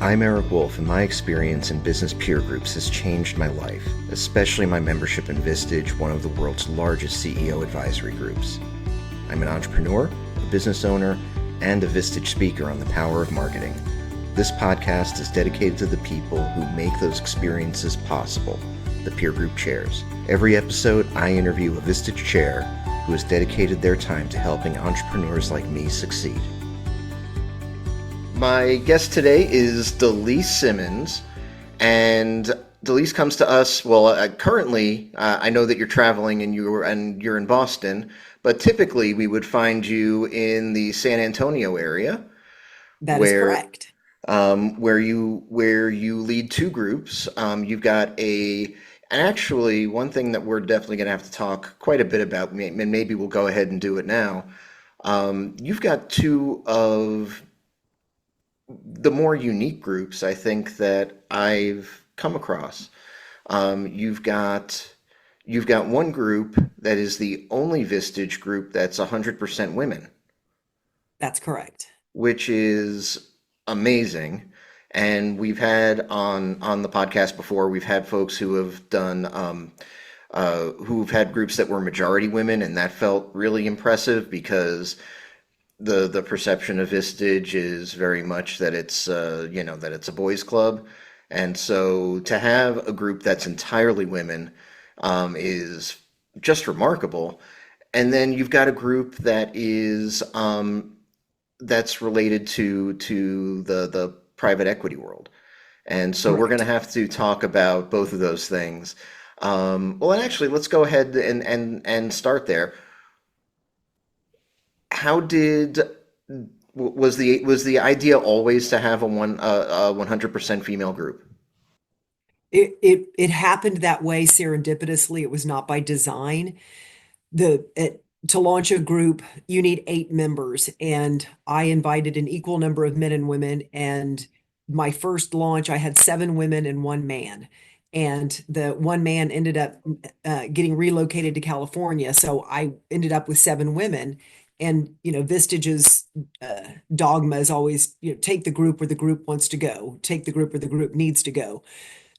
I'm Eric Wolf, and my experience in business peer groups has changed my life, especially my membership in Vistage, one of the world's largest CEO advisory groups. I'm an entrepreneur, a business owner, and a Vistage speaker on the power of marketing. This podcast is dedicated to the people who make those experiences possible, the peer group chairs. Every episode, I interview a Vistage chair who has dedicated their time to helping entrepreneurs like me succeed. My guest today is Delise Simmons, and Delise comes to us. Currently, I know that you're traveling and you're in Boston, but typically we would find you in the San Antonio area, That is where correct. where you lead two groups. You've got and actually one thing that we're definitely going to have to talk quite a bit about, and maybe we'll go ahead and do it now. You've got two of the more unique groups I think that I've come across. Um, you've got you've got one group that is the only Vistage group that's 100% women, That's correct. which is amazing. And we've had on the podcast before, we've had folks who have done who've had groups that were majority women, and that felt really impressive because the perception of Vistage is very much that it's that it's a boys' club, and so to have a group that's entirely women is just remarkable. And then you've got a group that is that's related to the private equity world, and so we're going to Correct. have to talk about both of those things. And actually, let's go ahead and start there. How did was the idea always to have a 100% female group? It happened that way serendipitously. It was not by design. To launch a group, you need 8 members, and I invited an equal number of men and women. And my first launch, I had 7 women and 1 man. And the 1 man ended up getting relocated to California, so I ended up with 7 women. And Vistage's dogma is always, take the group where the group wants to go, take the group where the group needs to go.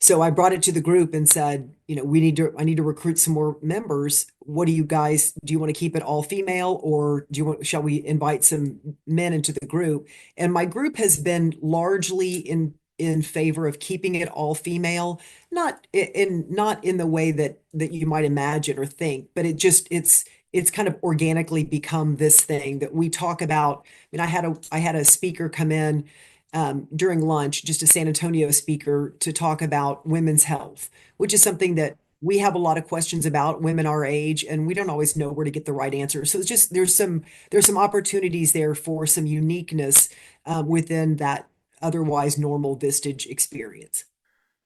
So I brought it to the group and said, I need to recruit some more members. What do you want to keep it all female, or shall we invite some men into the group? And my group has been largely in favor of keeping it all female, not in the way that you might imagine or think, but it's kind of organically become this thing that we talk about. I mean, I had a speaker come in during lunch, just a San Antonio speaker, to talk about women's health, which is something that we have a lot of questions about, women our age, and we don't always know where to get the right answer. So it's just there's some opportunities there for some uniqueness within that otherwise normal Vistage experience.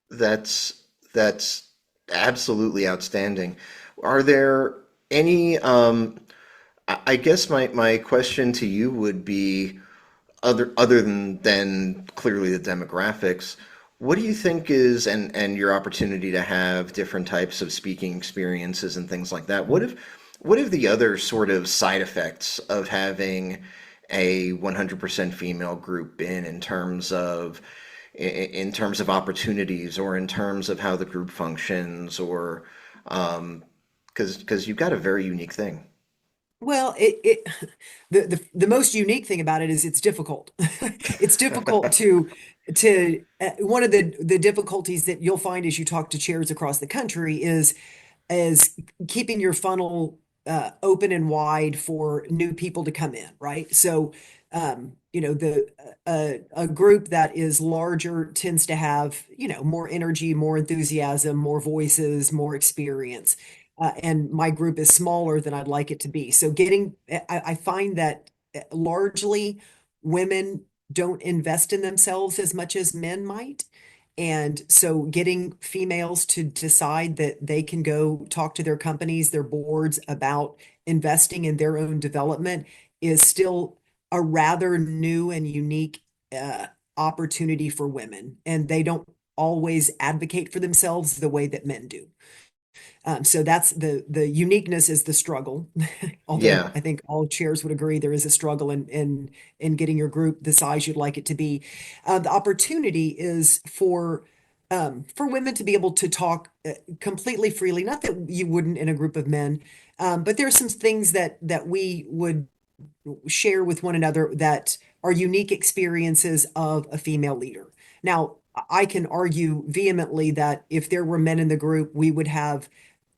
That's absolutely outstanding. Are there any I guess my question to you would be, other than clearly the demographics, what do you think is, and your opportunity to have different types of speaking experiences and things like that? What have the other sort of side effects of having a 100% female group been in terms of opportunities, or in terms of how the group functions, or because you've got a very unique thing. Well, the most unique thing about it is it's difficult. It's difficult to one of the difficulties that you'll find as you talk to chairs across the country is keeping your funnel open and wide for new people to come in, right? So, the a group that is larger tends to have, more energy, more enthusiasm, more voices, more experience. And my group is smaller than I'd like it to be. So I find that largely women don't invest in themselves as much as men might. And so getting females to decide that they can go talk to their companies, their boards about investing in their own development is still a rather new and unique uh, opportunity for women. And they don't always advocate for themselves the way that men do. So that's the uniqueness is the struggle. Although Yeah. I think all chairs would agree there is a struggle in getting your group the size you'd like it to be. The opportunity is for women to be able to talk completely freely. Not that you wouldn't in a group of men, but there are some things that we would share with one another that are unique experiences of a female leader. Now, I can argue vehemently that if there were men in the group, we would have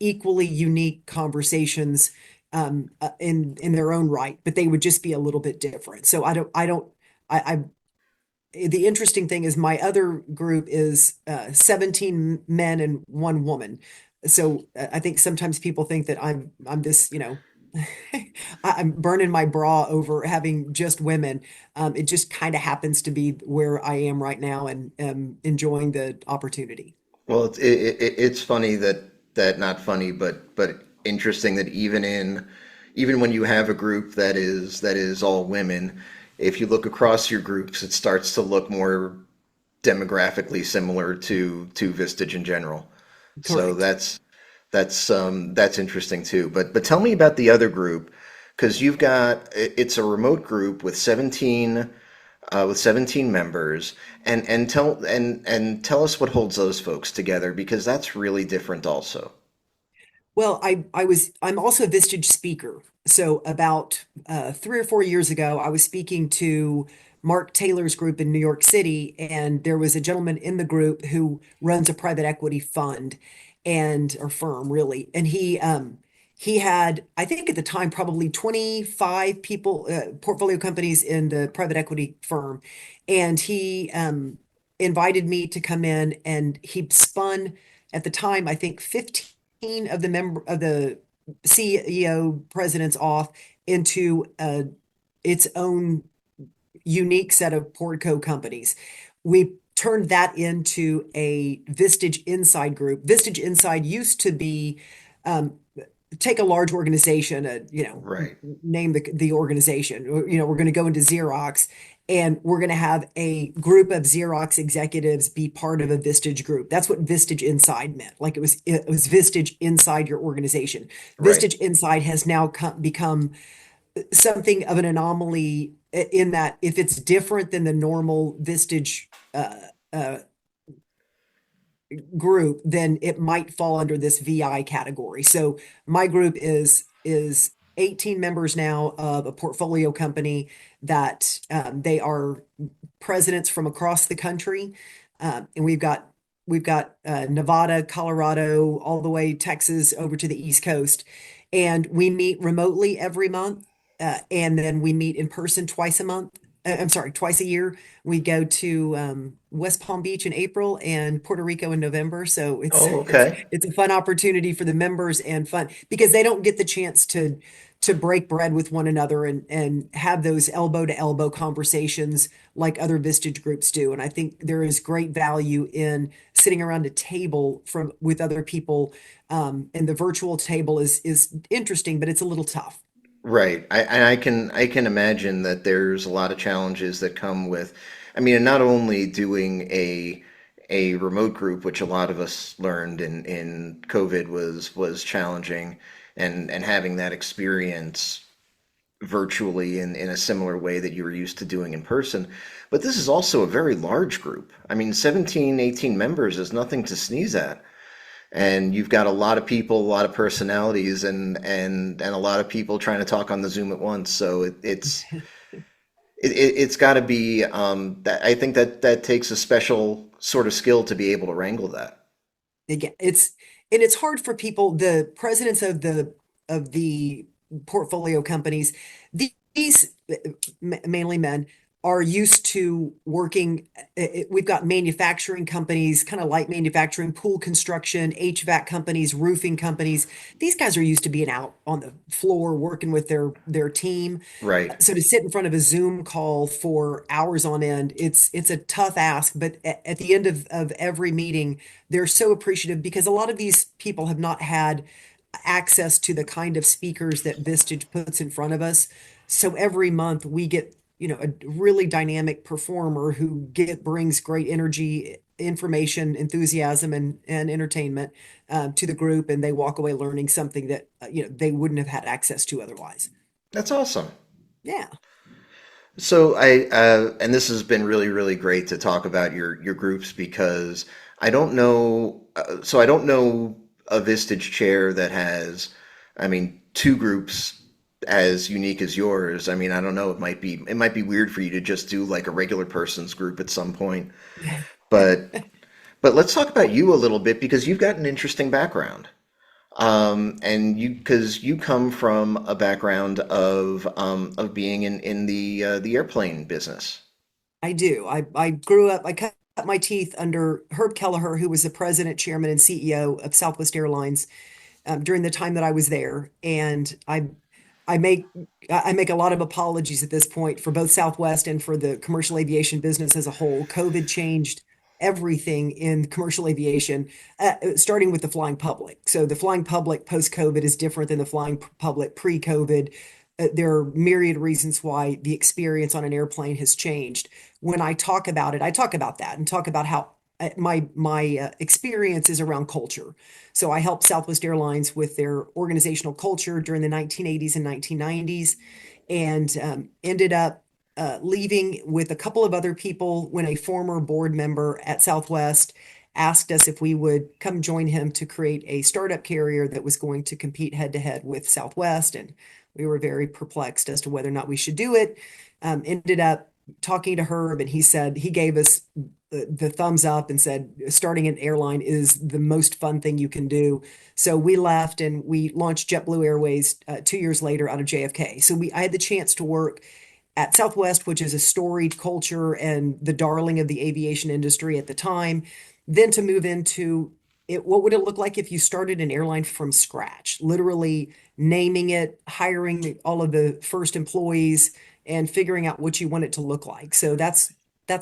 equally unique conversations in their own right, but they would just be a little bit different. So I the interesting thing is my other group is 17 men and one woman. So I think sometimes people think that I'm this, I'm burning my bra over having just women. It just kind of happens to be where I am right now and enjoying the opportunity. Well, it's funny that not funny, but interesting that even when you have a group that is all women, if you look across your groups, it starts to look more demographically similar to Vistage in general. So Correct. that's interesting too. But tell me about the other group because it's a remote group with 17 members and tell us what holds those folks together because that's really different also. Well, I'm also a Vistage speaker. So about 3 or 4 years ago, I was speaking to Mark Taylor's group in New York City, and there was a gentleman in the group who runs a private equity fund and or firm really, and he had I think at the time probably 25 people portfolio companies in the private equity firm, and he invited me to come in, and he spun at the time I think 15 of the CEO presidents off into its own unique set of Portco companies. We turned that into a Vistage Inside group. Vistage Inside used to be take a large organization, Right, name the organization. We're going to go into Xerox and we're going to have a group of Xerox executives be part of a Vistage group. That's what Vistage Inside meant. Like it was Vistage inside your organization. right, Vistage Inside has now become something of an anomaly in that if it's different than the normal Vistage uh, group, then it might fall under this VI category. So my group is 18 members now of a portfolio company that they are presidents from across the country, and we've got Nevada, Colorado, all the way Texas over to the East Coast, and we meet remotely every month, and then we meet in person twice a month. I'm sorry, twice a year. We go to West Palm Beach in April and Puerto Rico in November. So it's oh, it's okay. it's a fun opportunity for the members and fun because they don't get the chance to break bread with one another and have those elbow to elbow conversations like other Vistage groups do. And I think there is great value in sitting around a table from with other people. And the virtual table is interesting, but it's a little tough. Right. I can imagine that there's a lot of challenges that come with, I mean, and not only doing a remote group, which a lot of us learned in COVID was challenging, and having that experience virtually in a similar way that you were used to doing in person. But this is also a very large group. I mean, 17, 18 members is nothing to sneeze at. And you've got a lot of people, a lot of personalities, and a lot of people trying to talk on the Zoom at once. So it's got to be that I think that takes a special sort of skill to be able to wrangle that. Again, it's hard for people, the presidents of the portfolio companies, these mainly men are used to working. We've got manufacturing companies, kind of light manufacturing, pool construction, HVAC companies, roofing companies. These guys are used to being out on the floor working with their team. Right, So to sit in front of a Zoom call for hours on end, it's a tough ask. But at the end of every meeting, they're so appreciative because a lot of these people have not had access to the kind of speakers that Vistage puts in front of us. So every month we get a really dynamic performer who brings great energy, information, enthusiasm, and entertainment to the group, and they walk away learning something that they wouldn't have had access to otherwise. That's awesome. Yeah, So and this has been really, really great to talk about your groups because I don't know, I don't know a Vistage chair that has, I mean, two groups as unique as yours. I mean, I don't know, it might be weird for you to just do like a regular person's group at some point, but let's talk about you a little bit because you've got an interesting background. And because you come from a background of being in the airplane business. I do. I grew up. I cut my teeth under Herb Kelleher, who was the president, chairman, and CEO of Southwest Airlines during the time that I was there, and I make I make a lot of apologies at this point for both Southwest and for the commercial aviation business as a whole. COVID changed everything in commercial aviation, starting with the flying public. So the flying public post-COVID is different than the flying public pre-COVID. There are myriad reasons why the experience on an airplane has changed. When I talk about it, I talk about that and talk about how my experience is around culture. So I helped Southwest Airlines with their organizational culture during the 1980s and 1990s, and ended up leaving with a couple of other people when a former board member at Southwest asked us if we would come join him to create a startup carrier that was going to compete head to head with Southwest. And we were very perplexed as to whether or not we should do it. Ended up talking to Herb, and he said he gave us the thumbs up and said starting an airline is the most fun thing you can do. So we left and we launched JetBlue Airways 2 years later out of JFK. So I had the chance to work at Southwest, which is a storied culture and the darling of the aviation industry at the time, then to move into it, what would it look like if you started an airline from scratch, literally naming it, hiring all of the first employees, and figuring out what you want it to look like. So that's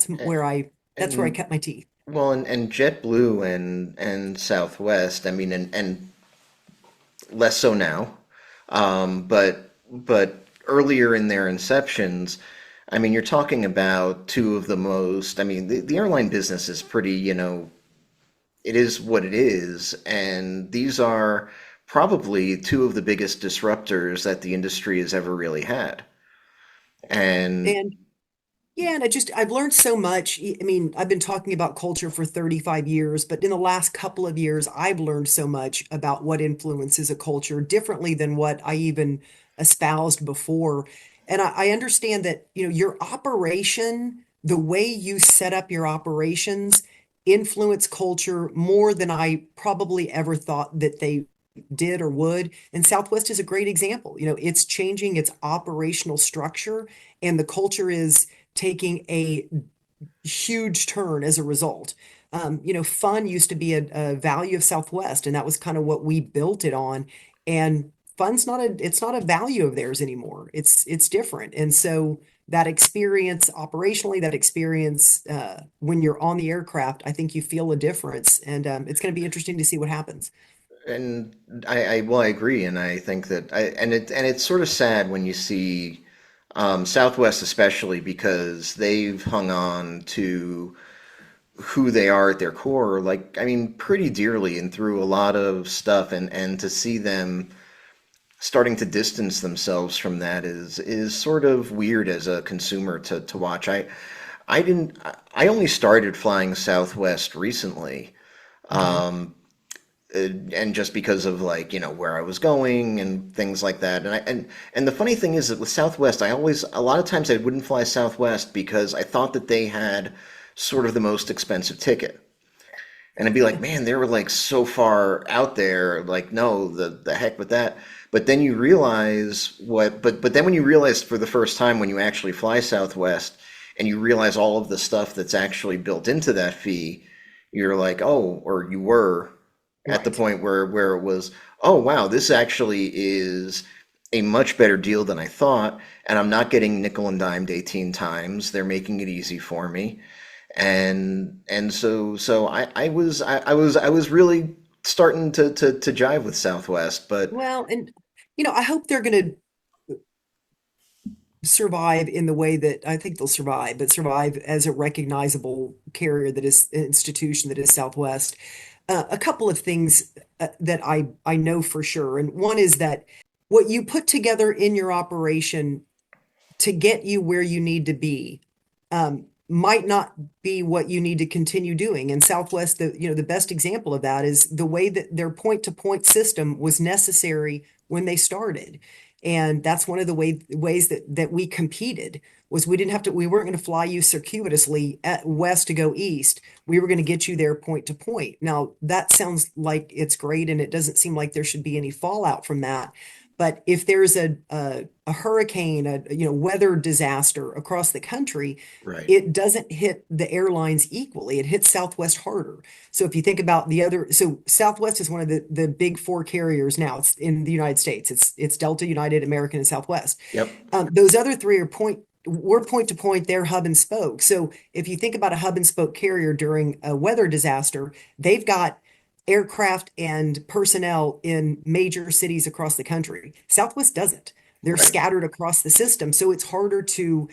where I And cut my teeth. well, and JetBlue and Southwest, I mean, and less so now, but earlier in their inceptions, I mean, you're talking about two of the most. I mean, the airline business is pretty, it is what it is, and these are probably two of the biggest disruptors that the industry has ever really had. And And yeah, and I've learned so much. I mean, I've been talking about culture for 35 years, but in the last couple of years, I've learned so much about what influences a culture differently than what I even espoused before. And I understand that, your operation, the way you set up your operations influence culture more than I probably ever thought that they did or would. And Southwest is a great example. It's changing its operational structure, and the culture is taking a huge turn as a result. Fun used to be a value of Southwest, and that was kind of what we built it on. And it's not a value of theirs anymore. It's different. And so that experience operationally, that experience when you're on the aircraft, I think you feel a difference, and it's going to be interesting to see what happens. and I agree, and I think that and it's sort of sad when you see Southwest especially because they've hung on to who they are at their core, like I mean, pretty dearly and through a lot of stuff, and to see them starting to distance themselves from that is sort of weird as a consumer to watch. I didn't I only started flying Southwest recently, Okay. and just because of like where I was going and things like that. And the funny thing is that with Southwest, I always a lot of times I wouldn't fly Southwest because I thought that they had sort of the most expensive ticket. And I'd be like, man, they were like so far out there. Like, no, the heck with that. But then you realize but then when you realize for the first time when you actually fly Southwest and you realize all of the stuff that's actually built into that fee, you're like, oh, or you were at the Right. point where it was, oh wow, this actually is a much better deal than I thought, and I'm not getting nickel and dimed 18 times. They're making it easy for me, and so I was really starting to jive with Southwest, but Well, and I hope they're going to survive in the way that I think they'll survive, but survive as a recognizable carrier that is an institution that is Southwest. A couple of things that I know for sure, and one is that what you put together in your operation to get you where you need to be might not be what you need to continue doing. And Southwest, the best example of that is the way that their point-to-point system was necessary when they started. And that's one of the ways that we competed was we weren't going to fly you circuitously at west to go east. We were going to get you there point to point. Now, that sounds like it's great, and it doesn't seem like there should be any fallout from that. But if there's a hurricane, weather disaster across the country, Right. it doesn't hit the airlines equally. It hits Southwest harder. So if you think about so Southwest is one of the big four carriers now. It's in the United States. It's Delta, United, American, and Southwest. Yep. Those other three we're point to point, they're hub and spoke. So if you think about a hub and spoke carrier during a weather disaster, they've got aircraft and personnel in major cities across the country. Southwest doesn't. They're Right. scattered across the system, so it's harder to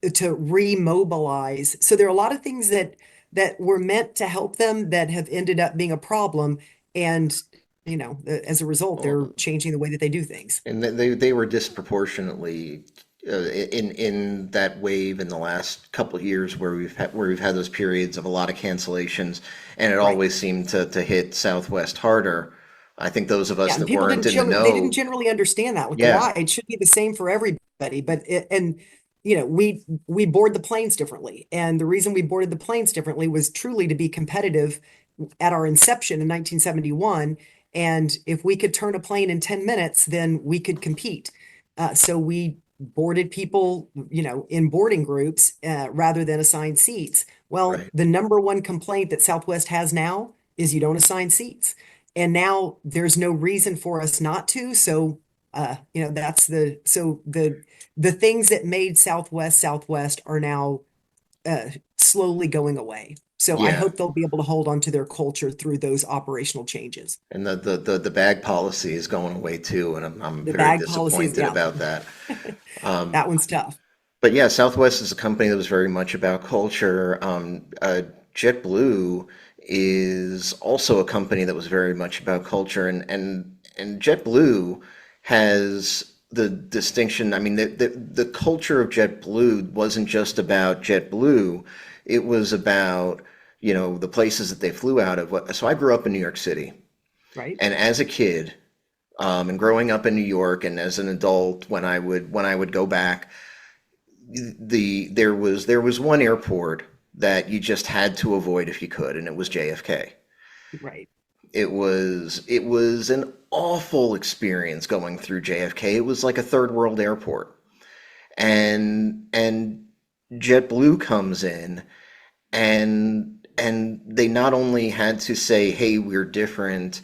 remobilize. So there are a lot of things that were meant to help them that have ended up being a problem, and as a result, they're Well, changing the way that they do things. and they were disproportionately in that wave in the last couple of years where we've had those periods of a lot of cancellations, and it Right. always seemed to hit Southwest harder. I think those of us Yeah, and that people weren't in the they didn't know, generally understand that. Like, yeah, why? It should be the same for everybody. We board the planes differently. And the reason we boarded the planes differently was truly to be competitive at our inception in 1971. And if we could turn a plane in 10 minutes, then we could compete. So we boarded people, in boarding groups rather than assigned seats. Well, right, the number one complaint that Southwest has now is you don't assign seats. And now there's no reason for us not to. So, the things that made Southwest Southwest are now uh, slowly going away. So I yeah. hope they'll be able to hold on to their culture through those operational changes. And the bag policy is going away too, and I'm The very bag policies, disappointed yeah, about that. Um, that one's tough. but yeah, Southwest is a company that was very much about culture. JetBlue is also a company that was very much about culture, and JetBlue has the distinction. I mean, the culture of JetBlue wasn't just about JetBlue; it was about the places that they flew out of. So I grew up in New York City, Right, and as a kid, and growing up in New York, and as an adult, when I would go back, there was one airport that you just had to avoid if you could, and it was JFK. right. It was an awful experience going through JFK. It was like a third world airport, and JetBlue comes in, and they not only had to say, "Hey, we're different,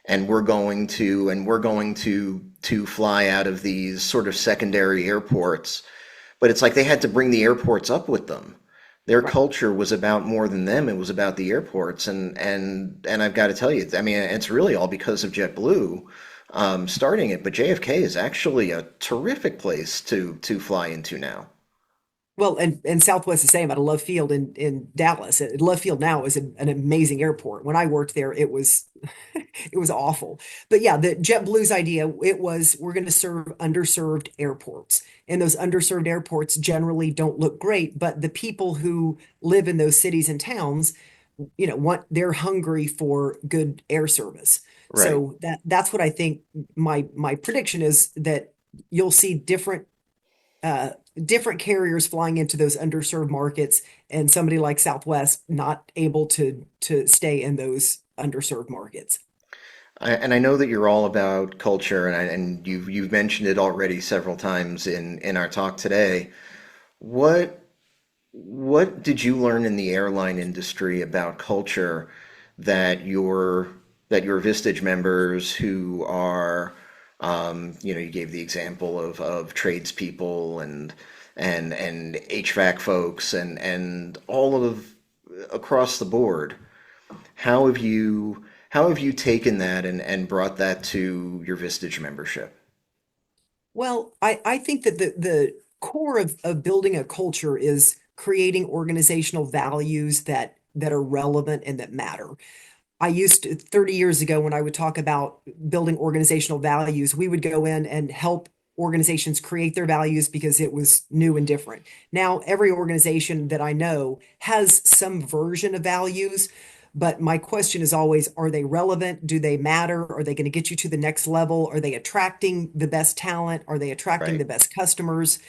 and we're going to fly out of these sort of secondary airports," but it's like they had to bring the airports up with them. Their Right. culture was about more than them. It was about the airports, and I've got to tell you, I mean, it's really all because of JetBlue starting it. But JFK is actually a terrific place to fly into now. Well, and Southwest is the same at a Love Field in Dallas. Love Field now is an amazing airport. When I worked there, it was it was awful. But yeah, the JetBlue's idea, it was we're going to serve underserved airports. And those underserved airports generally don't look great, but the people who live in those cities and towns, they're hungry for good air service. Right. So that's what I think my prediction is that you'll see uh, different carriers flying into those underserved markets, and somebody like Southwest not able to stay in those underserved markets. And I know that you're all about culture, and you've mentioned it already several times in our talk today. What what did you learn in the airline industry about culture that your Vistage members who are, you gave the example of tradespeople and HVAC folks and all of across the board. How have you taken that and brought that to your Vistage membership? Well, I think that the core of building a culture is creating organizational values that are relevant and that matter. I used to, 30 years ago, when I would talk about building organizational values, we would go in and help organizations create their values because it was new and different. Now, every organization that I know has some version of values, but my question is always, are they relevant? Do they matter? Are they going to get you to the next level? Are they attracting the best talent? Are they attracting Right. the best customers?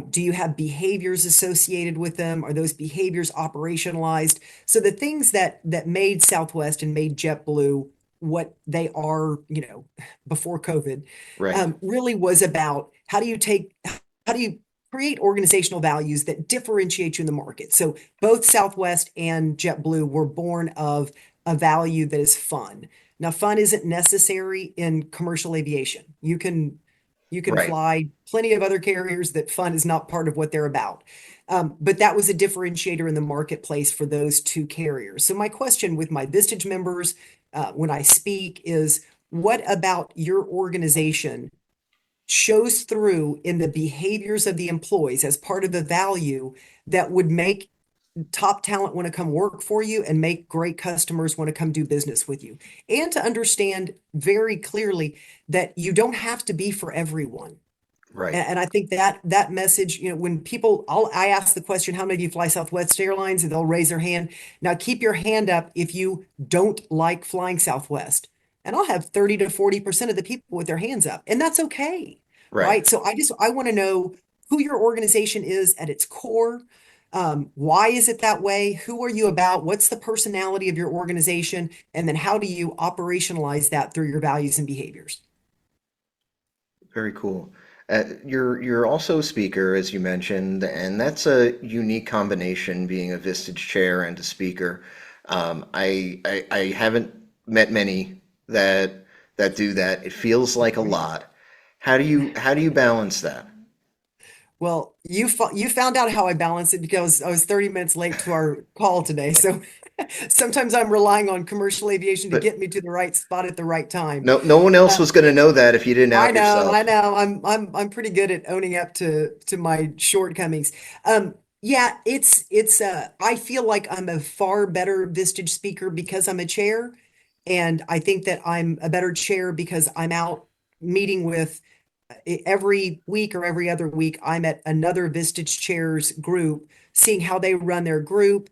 Do you have behaviors associated with them? Are those behaviors operationalized? So the things that made Southwest and made JetBlue what they are, before COVID, Right. really was about how do you create organizational values that differentiate you in the market? So both Southwest and JetBlue were born of a value that is fun. Now, fun isn't necessary in commercial aviation. You can Right. fly plenty of other carriers that fun is not part of what they're about. But that was a differentiator in the marketplace for those two carriers. So my question with my Vistage members, when I speak, is what about your organization shows through in the behaviors of the employees as part of the value that would make top talent want to come work for you and make great customers want to come do business with you? And to understand very clearly that you don't have to be for everyone. Right. And I think that message, when I ask the question, how many of you fly Southwest Airlines? And they'll raise their hand. Now keep your hand up if you don't like flying Southwest. And I'll have 30 to 40% of the people with their hands up. And that's okay. Right. Right. So I want to know who your organization is at its core. Why is it that way? Who are you about? What's the personality of your organization? And then how do you operationalize that through your values and behaviors? Very cool. You're also a speaker, as you mentioned, and that's a unique combination, being a Vistage chair and a speaker. I haven't met many that do that. It feels like a lot. How do you balance that? Well, you found out how I balance it because I was 30 minutes late to our call today. So sometimes I'm relying on commercial aviation to But get me to the right spot at the right time. no one else Uh, was going to know that if you didn't I out know, I yourself. know. I'm pretty good at owning up to my shortcomings. Yeah, I feel like I'm a far better Vistage speaker because I'm a chair, and I think that I'm a better chair because I'm out meeting with every week or every other week, I'm at another Vistage Chairs group, seeing how they run their group,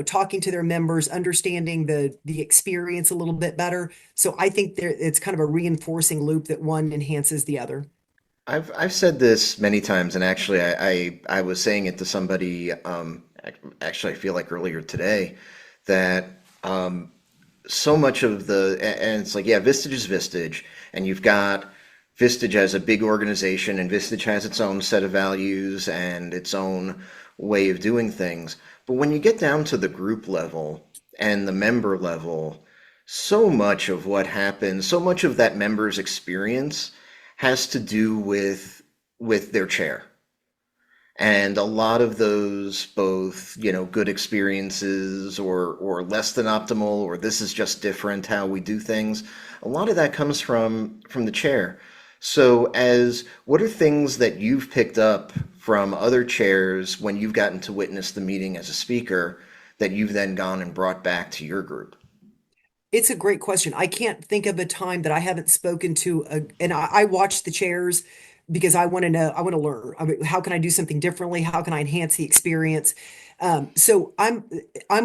talking to their members, understanding the experience a little bit better. So I think it's kind of a reinforcing loop that one enhances the other. I've said this many times, and actually, I was saying it to somebody. Actually, I feel like earlier today that so much of and it's like, yeah, Vistage is Vistage, and you've got Vistage as a big organization, and Vistage has its own set of values and its own way of doing things. But when you get down to the group level and the member level, so much of what happens, so much of that member's experience has to do with their chair. And a lot of those, both, good experiences or less than optimal, or this is just different how we do things, a lot of that comes from the chair. So as what are things that you've picked up from other chairs when you've gotten to witness the meeting as a speaker that you've then gone and brought back to your group? It's a great question. I can't think of a time that I haven't spoken to and I watch the chairs because I want to know, I want to learn. I mean, how can I do something differently? How can I enhance the experience? So I'm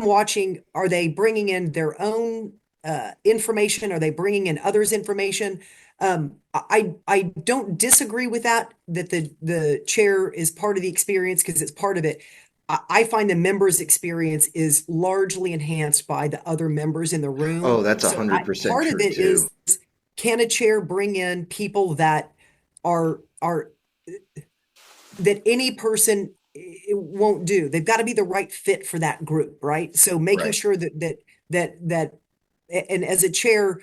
watching, are they bringing in their own information? Are they bringing in others' information? I don't disagree with that the chair is part of the experience because it's part of it. I find the members' experience is largely enhanced by the other members in the room. Oh, that's a So hundred percent part of true it too. is, can a chair bring in people that are that any person won't do? They've got to be the right fit for that group, right? So making Right. sure that and as a chair,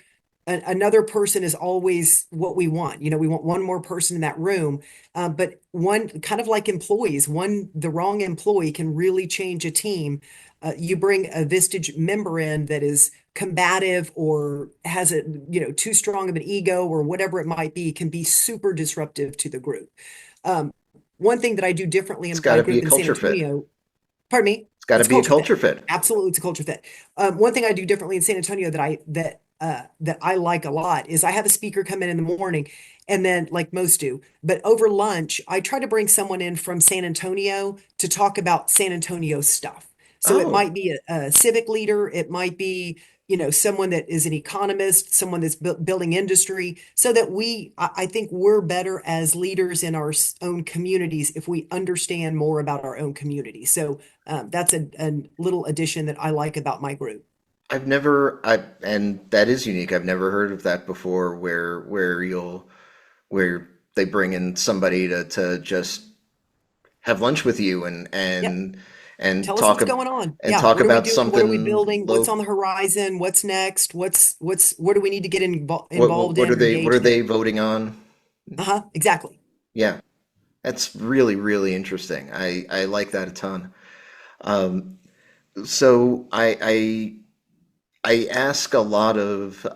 another person is always what we want. We want one more person in that room. But one, kind of like employees, the wrong employee can really change a team. You bring a Vistage member in that is combative or has too strong of an ego or whatever it might be, can be super disruptive to the group. one thing that I do differently It's in got my to be a group in San culture fit. Antonio, pardon me, It's got to it's be a culture fit. culture fit. Absolutely, it's a culture fit. One thing I do differently in San Antonio that I like a lot is I have a speaker come in the morning, and then like most do, but over lunch I try to bring someone in from San Antonio to talk about San Antonio stuff. So it Oh, might be a civic leader, it might be someone that is an economist, someone that's building industry, so that I think we're better as leaders in our own communities if we understand more about our own community. So that's a little addition that I like about my group. and that is unique. I've never heard of that before, where they bring in somebody to just have lunch with you Yep. and Tell us talk what's going on. and Yeah. talk What are we about doing? What are we something building? What's low. on the horizon? What's next? What do we need to get involved What in are or what are engaged they in? voting on? Uh-huh. Exactly. Yeah, that's really interesting. I like that a ton. Um, so I ask a lot of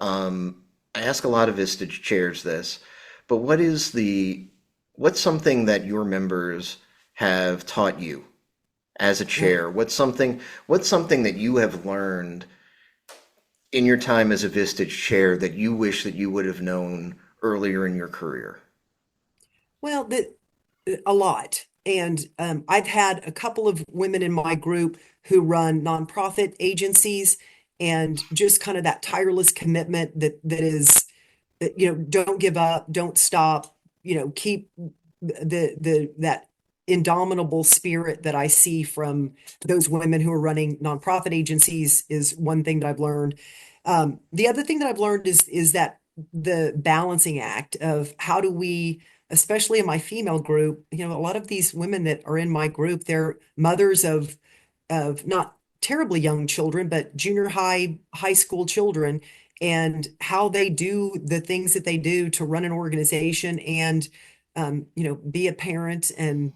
Vistage chairs this, but what's something that your members have taught you as a Mm. chair? What's something that you have learned in your time as a Vistage chair that you wish that you would have known earlier in your career? Well, a lot. And I've had a couple of women in my group who run nonprofit agencies, and just kind of that tireless commitment that is, don't give up, don't stop, keep that indomitable spirit that I see from those women who are running nonprofit agencies is one thing that I've learned. The other thing that I've learned is that the balancing act of how do we, especially in my female group, a lot of these women that are in my group, they're mothers of not terribly young children, but junior high, high school children, and how they do the things that they do to run an organization and be a parent and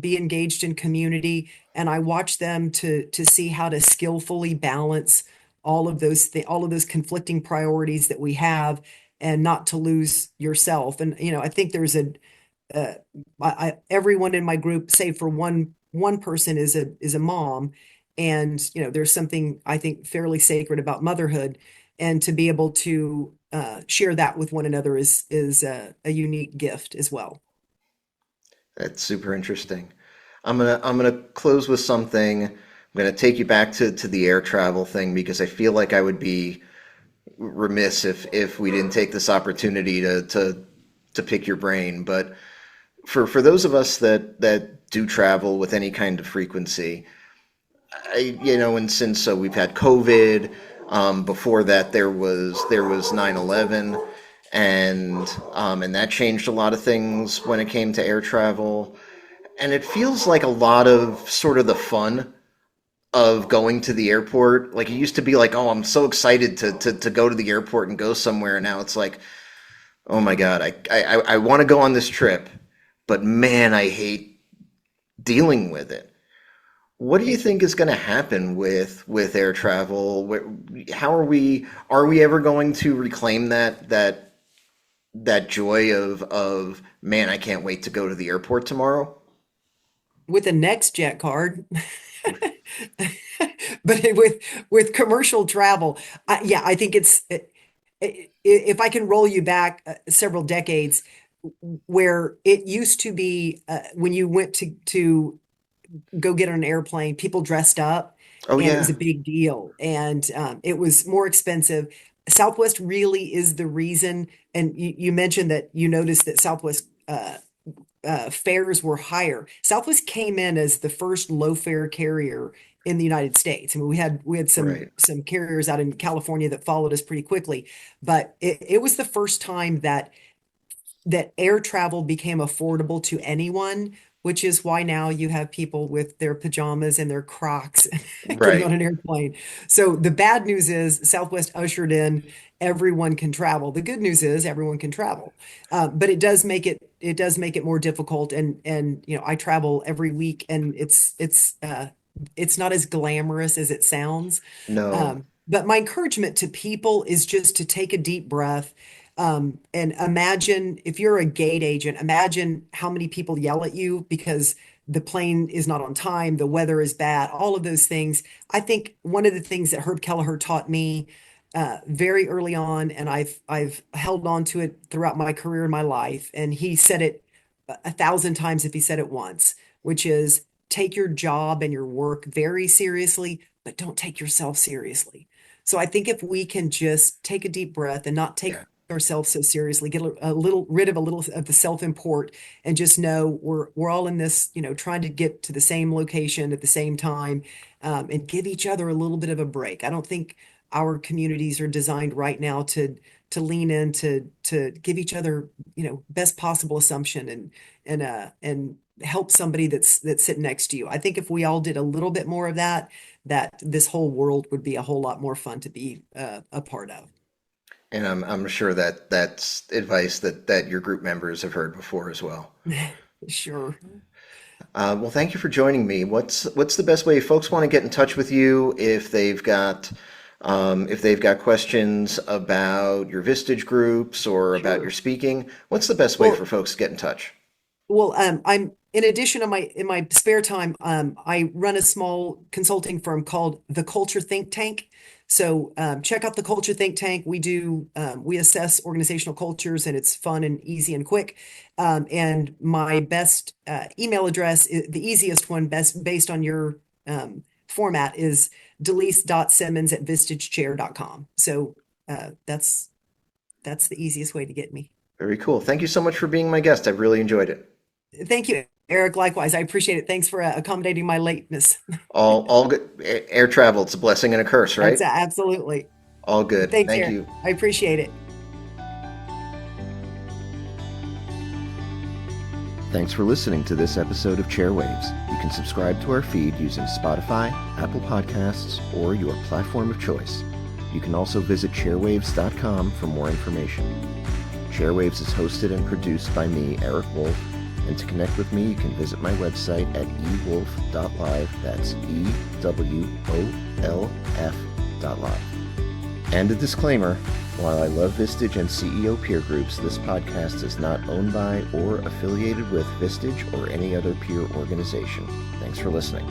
be engaged in community. And I watch them to see how to skillfully balance all of those conflicting priorities that we have, and not to lose yourself. And I think there's uh, everyone in my group, save for one person, is a mom, and there's something I think fairly sacred about motherhood, and to be able to share that with one another is a unique gift as well. That's super interesting. I'm gonna close with something. I'm gonna take you back to the air travel thing because I feel like I would be remiss if we didn't take this opportunity to pick your brain. But for those of us that do travel with any kind of frequency, and since we've had COVID, before that there was 9/11, and that changed a lot of things when it came to air travel. And it feels like a lot of sort of the fun of going to the airport. Like it used to be like, oh, I'm so excited to go to the airport and go somewhere. And now it's like, oh my God, I want to go on this trip, but man, I hate dealing with it. What do you think is going to happen with air travel? How are we ever going to reclaim that joy of man, I can't wait to go to the airport tomorrow? With a next jet card. But with commercial travel, yeah, I think if I can roll you back several decades, where it used to be when you went to go get on an airplane, people dressed up, Oh and it was yeah, a big deal, and it was more expensive. Southwest really is the reason, and you mentioned that you noticed that Southwest fares were higher. Southwest came in as the first low fare carrier in the United States. I mean, we had some right, some carriers out in California that followed us pretty quickly, but it was the first time that air travel became affordable to anyone, which is why now you have people with their pajamas and their Crocs getting on right. an airplane. So the bad news is Southwest ushered in everyone can travel. The good news is everyone can travel, but it does make it more difficult. And I travel every week, and it's not as glamorous as it sounds. No, But my encouragement to people is just to take a deep breath. And imagine if you're a gate agent, imagine how many people yell at you because the plane is not on time, the weather is bad, all of those things. I think one of the things that Herb Kelleher taught me very early on, and I've held on to it throughout my career and my life, and he said it a thousand times if he said it once, which is take your job and your work very seriously, but don't take yourself seriously. So I think if we can just take a deep breath and not take Yeah. ourselves so seriously, get a little rid of a little of the self-import and just know we're all in this, trying to get to the same location at the same time, and give each other a little bit of a break. I don't think our communities are designed right now to lean in to give each other, best possible assumption and help somebody that's sitting next to you. I think if we all did a little bit more of that, that this whole world would be a whole lot more fun to be a part of. And I'm sure that that's advice that your group members have heard before as well. Sure. Well, thank you for joining me. What's the best way if folks want to get in touch with you if they've got questions about your Vistage groups or about your Sure. speaking? What's the best way for Well, folks to get in touch? I'm in addition to my in my spare time, I run a small consulting firm called the Culture Think Tank. So check out the Culture Think Tank. We assess organizational cultures, and it's fun and easy and quick. And my best email address, the easiest one, best based on your format, is delise.simmons@vistagechair.com. So that's the easiest way to get me. Very cool. Thank you so much for being my guest. I've really enjoyed it. Thank you, Eric. Likewise, I appreciate it. Thanks for accommodating my lateness. All good. Air travel, it's a blessing and a curse, That's right? absolutely. All good. Thanks, Thank Eric. you. I appreciate it. Thanks for listening to this episode of Chairwaves. You can subscribe to our feed using Spotify, Apple Podcasts, or your platform of choice. You can also visit chairwaves.com for more information. Chairwaves is hosted and produced by me, Eric Wolf, and to connect with me, you can visit my website at ewolf.live. That's EWOLF.live. And a disclaimer, while I love Vistage and CEO peer groups, this podcast is not owned by or affiliated with Vistage or any other peer organization. Thanks for listening.